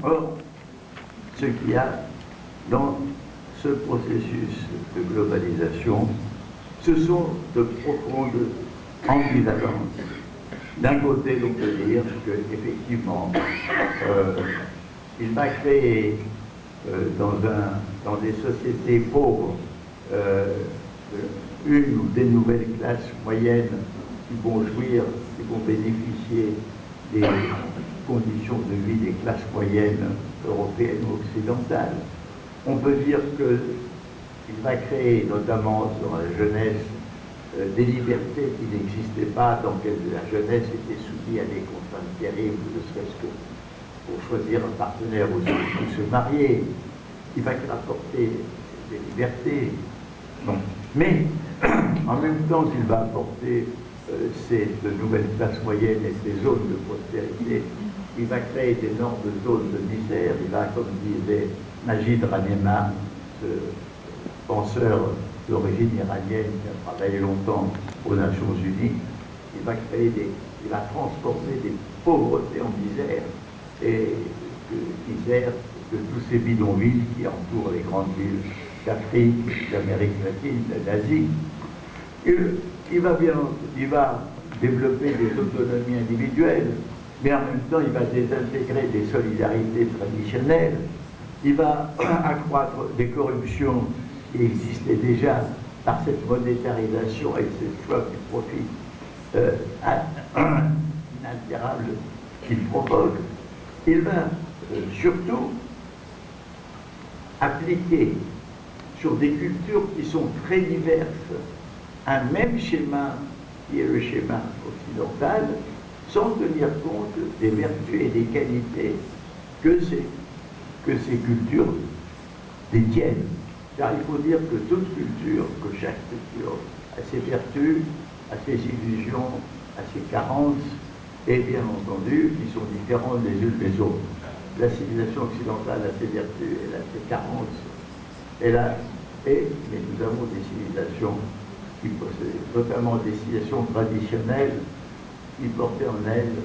Or, ce qu'il y a dans ce processus de globalisation, ce sont de profondes ambivalences. D'un côté, on peut dire qu'effectivement, il va créer dans des sociétés pauvres une ou des nouvelles classes moyennes qui vont jouir, qui vont bénéficier des conditions de vie des classes moyennes européennes ou occidentales. On peut dire qu'il va créer, notamment dans la jeunesse, des libertés qui n'existaient pas, dans lesquelles la jeunesse était soumise à des contraintes terribles, ne serait-ce que pour choisir un partenaire ou se marier. Il va apporter des libertés. Bon. Mais en même temps qu'il va apporter ces nouvelles classes moyennes et ces zones de prospérité, il va créer d'énormes zones de misère. Il va, comme disait Majid Rahneman, ce penseur d'origine iranienne qui a travaillé longtemps aux Nations Unies, il va transformer des pauvretés en misère, et misère de tous ces bidonvilles qui entourent les grandes villes d'Afrique, d'Amérique latine, d'Asie. Il va développer des autonomies individuelles, mais en même temps, il va désintégrer des solidarités traditionnelles. Il va accroître des corruptions qui existaient déjà par cette monétarisation et cette choix du profit inaltérable qu'il provoque. Il va surtout appliquer sur des cultures qui sont très diverses un même schéma qui est le schéma occidental, sans tenir compte des vertus et des qualités que ces cultures détiennent. Car il faut dire que toute culture, que chaque culture a ses vertus, a ses illusions, a ses carences, et bien entendu, qui sont différentes les unes des autres. La civilisation occidentale a ses vertus, elle a ses carences, mais nous avons des civilisations qui possèdent, notamment des civilisations traditionnelles, qui portaient en elles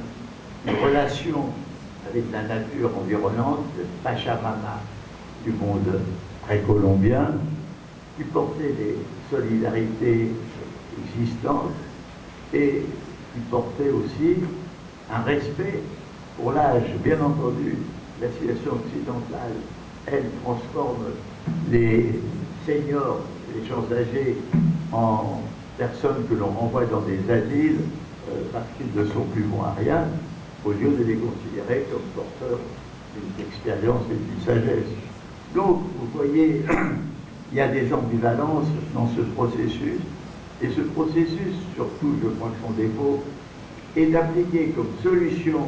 une relation avec la nature environnante, le Pachamama du monde précolombien, qui portait des solidarités existantes et qui portait aussi un respect pour l'âge. Bien entendu, la civilisation occidentale, elle transforme les seniors, les gens âgés, en personnes que l'on renvoie dans des asiles parce qu'ils ne sont plus bons à rien, au lieu de les considérer comme porteurs d'une expérience et d'une sagesse. Donc, vous voyez, il y a des ambivalences dans ce processus, et ce processus, surtout, je crois que son défaut, est d'appliquer comme solution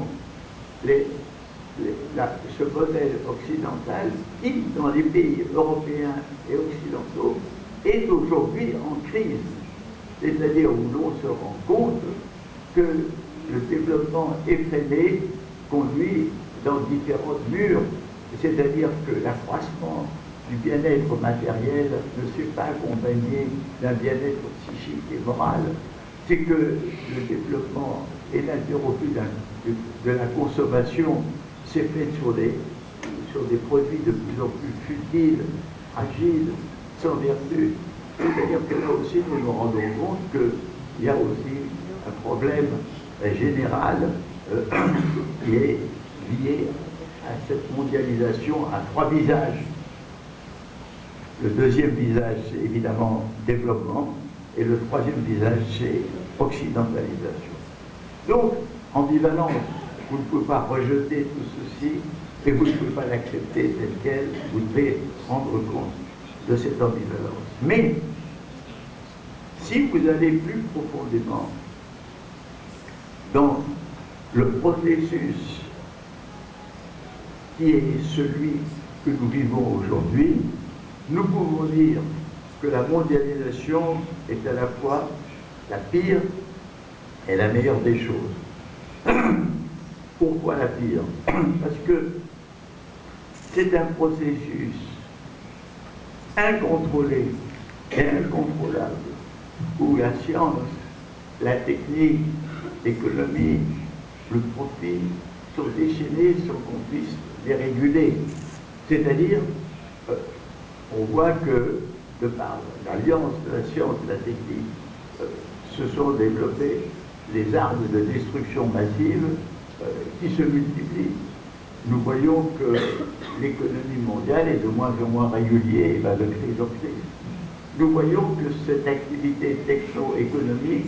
ce modèle occidental qui, dans les pays européens et occidentaux, est aujourd'hui en crise. C'est-à-dire où l'on se rend compte que le développement effréné conduit dans différentes murs. C'est-à-dire que l'accroissement du bien-être matériel ne s'est pas accompagné d'un bien-être psychique et moral. C'est que le développement et l'interruption de la consommation s'est fait sur des produits de plus en plus futiles, fragiles, sans vertu. C'est-à-dire que là aussi, nous nous rendons compte qu'il y a aussi un problème général qui est lié à cette mondialisation à trois visages. Le deuxième visage, c'est évidemment développement, et le troisième visage, c'est occidentalisation. Donc, ambivalence, vous ne pouvez pas rejeter tout ceci, et vous ne pouvez pas l'accepter tel quel, vous devez rendre compte de cette ambivalence. Mais, si vous allez plus profondément dans le processus qui est celui que nous vivons aujourd'hui, nous pouvons dire que la mondialisation est à la fois la pire et la meilleure des choses. Pourquoi la pire? Parce que c'est un processus incontrôlé et incontrôlable où la science, la technique, l'économie, le profit, sont déchaînées sans qu'on puisse les réguler. C'est-à-dire, on voit que, de par l'alliance de la science et de la technique, se sont développées les armes de destruction massive qui se multiplient. Nous voyons que l'économie mondiale est de moins en moins régulière et va de crise en crise. Nous voyons que cette activité techno-économique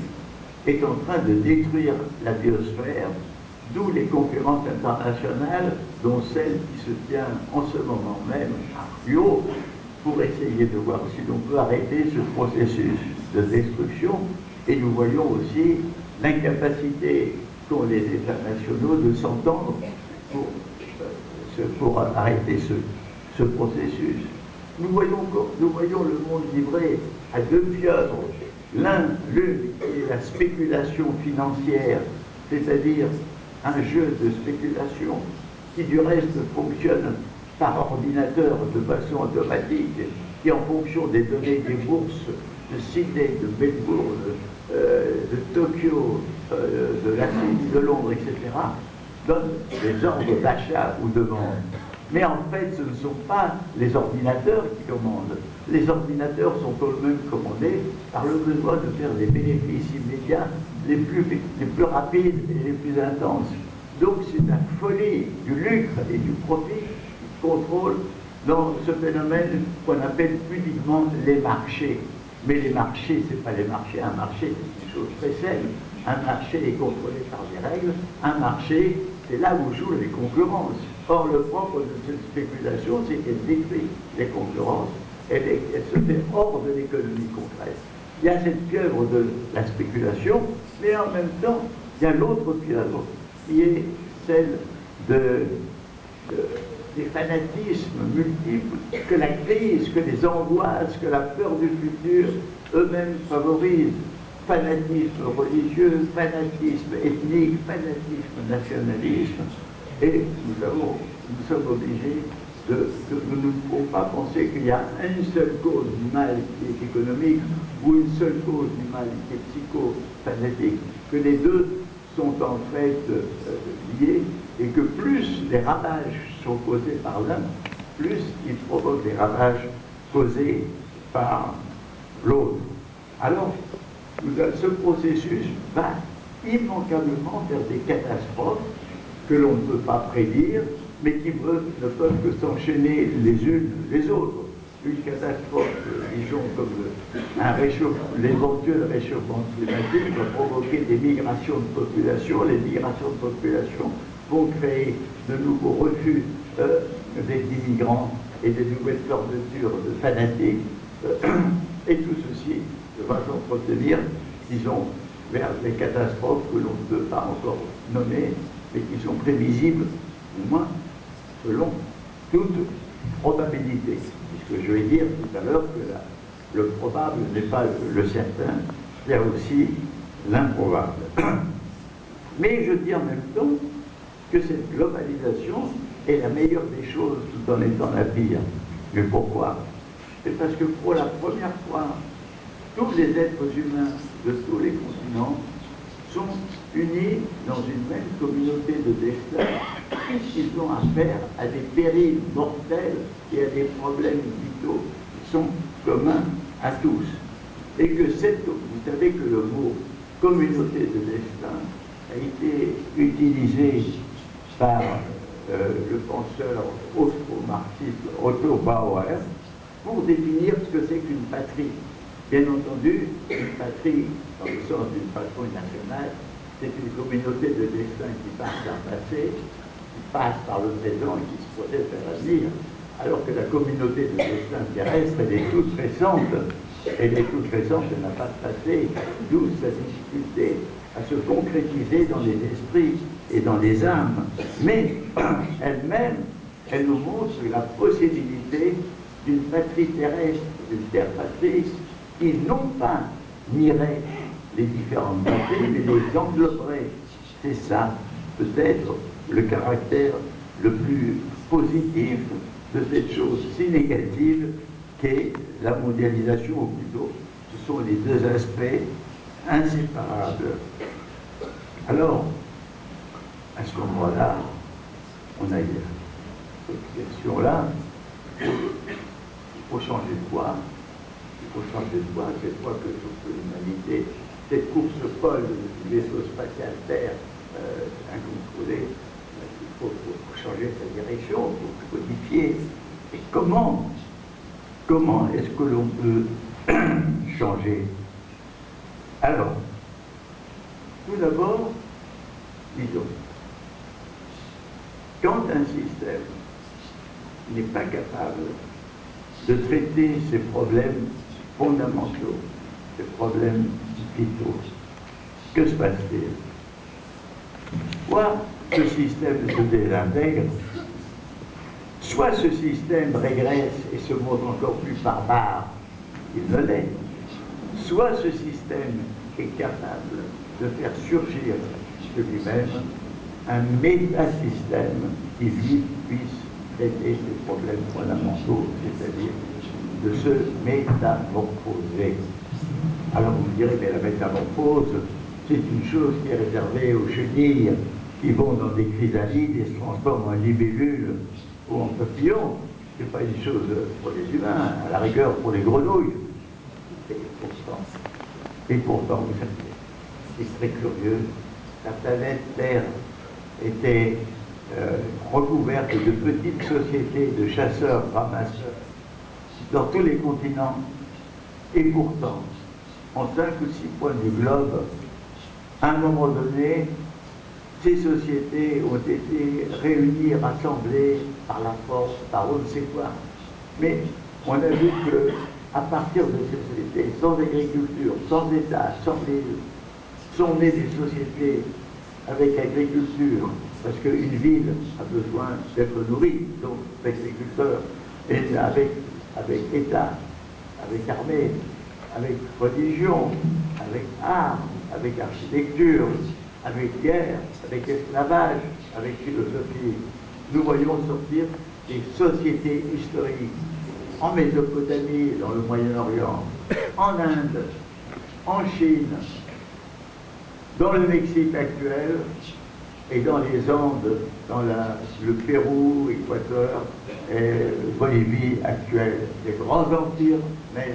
est en train de détruire la biosphère, d'où les conférences internationales, dont celle qui se tient en ce moment même à Rio, pour essayer de voir si l'on peut arrêter ce processus de destruction. Et nous voyons aussi l'incapacité qu'ont les États nationaux de s'entendre pour arrêter ce processus. Nous voyons le monde livré à deux pieuvres. L'une est la spéculation financière, c'est-à-dire un jeu de spéculation qui du reste fonctionne par ordinateur de façon automatique, qui en fonction des données des bourses de Sydney, de Melbourne, de Tokyo, de la City, de Londres, etc., donne des ordres d'achat ou de vente. Mais en fait, ce ne sont pas les ordinateurs qui commandent. Les ordinateurs sont eux-mêmes commandés par le besoin de faire des bénéfices immédiats les plus rapides et les plus intenses. Donc c'est la folie du lucre et du profit qui contrôle dans ce phénomène qu'on appelle pudiquement les marchés. Mais les marchés, ce n'est pas les marchés. Un marché, c'est une chose très saine. Un marché est contrôlé par des règles. Un marché, c'est là où jouent les concurrences. Or, le propre de cette spéculation, c'est qu'elle détruit les concurrences. Elle se fait hors de l'économie concrète. Il y a cette pieuvre de la spéculation, mais en même temps, il y a l'autre pieuvre, qui est celle des fanatismes multiples, que la crise, que les angoisses, que la peur du futur eux-mêmes favorisent. Fanatisme religieux, fanatisme ethnique, fanatisme nationalisme. Et nous sommes obligés nous ne pouvons pas penser qu'il y a une seule cause du mal qui est économique ou une seule cause du mal qui est psycho-fanatique, que les deux sont en fait liés et que plus les ravages sont causés par l'un, plus ils provoquent des ravages causés par l'autre. Alors, ce processus va immanquablement vers des catastrophes que l'on ne peut pas prédire, mais qui ne peuvent que s'enchaîner les unes les autres. Une catastrophe, disons, comme l'éventuel réchauffement climatique va provoquer des migrations de population. Les migrations de population vont créer de nouveaux refus d'immigrants et de nouvelles fermetures de fanatiques. Et tout ceci va s'entretenir, disons, vers des catastrophes que l'on ne peut pas encore nommer, mais qui sont prévisibles, au moins, selon toute probabilité. Puisque je vais dire tout à l'heure que le probable n'est pas le certain, il y a aussi l'improbable. Mais je dis en même temps que cette globalisation est la meilleure des choses tout en étant la pire. Mais pourquoi? C'est parce que pour la première fois, tous les êtres humains de tous les continents sont unis dans une même communauté de destin, puisqu'ils ont affaire à des périls mortels et à des problèmes vitaux qui sont communs à tous. Et que vous savez que le mot communauté de destin a été utilisé par le penseur austro-marxiste Otto Bauer pour définir ce que c'est qu'une patrie. Bien entendu, une patrie, dans le sens d'une patrouille nationale, c'est une communauté de destin qui passe par le passé, qui passe par le présent et qui se projette vers l'avenir. Alors que la communauté de destin terrestre, elle est toute récente. Elle est toute récente, elle n'a pas de passé, d'où sa difficulté à se concrétiser dans les esprits et dans les âmes. Mais elle-même, elle nous montre la possibilité d'une patrie terrestre, d'une terre patrie, qui non pas nierait les différentes patries, mais les engloberait. C'est ça, peut-être, le caractère le plus positif de cette chose si négative qu'est la mondialisation, ou plutôt, ce sont les deux aspects inséparables. Alors, à ce moment-là, on a eu cette question-là. Il faut changer de voie. Il faut changer de voie. Cette fois que toute l'humanité, cette course folle du vaisseau spatial Terre incontrôlé, il faut changer sa direction, il faut codifier. Et comment est-ce que l'on peut changer? Alors, tout d'abord, disons, quand un système n'est pas capable de traiter ces problèmes fondamentaux, ces problèmes vitaux, que se passe-t-il? Soit ce système se désintègre, soit ce système régresse et se montre encore plus barbare qu'il ne l'est, soit ce système est capable de faire surgir de lui-même un métasystème qui, lui, puisse traiter ces problèmes fondamentaux, c'est-à-dire de se métamorphoser. Alors vous me direz, mais la métamorphose, c'est une chose qui est réservée aux chenilles qui vont dans des chrysalides et se transforment en libellules ou en papillons. Ce n'est pas une chose pour les humains, à la rigueur pour les grenouilles. Et pourtant, vous savez, c'est très curieux, la planète Terre était recouverte de petites sociétés de chasseurs-ramasseurs dans tous les continents. Et pourtant, en 5 ou 6 points du globe, à un moment donné, ces sociétés ont été réunies, rassemblées par la force, par on ne sait quoi. Mais on a vu qu'à partir de ces sociétés, sans agriculture, sans État, sans ville, sont nées des sociétés avec agriculture, parce qu'une ville a besoin d'être nourrie, donc l'agriculteur, et avec État, avec armée, avec religion, avec art, avec architecture, avec guerre, avec esclavage, avec philosophie. Nous voyons sortir des sociétés historiques en Mésopotamie, dans le Moyen-Orient, en Inde, en Chine, dans le Mexique actuel et dans les Andes, dans le Pérou, Équateur et Bolivie actuelle. Des grands empires, mais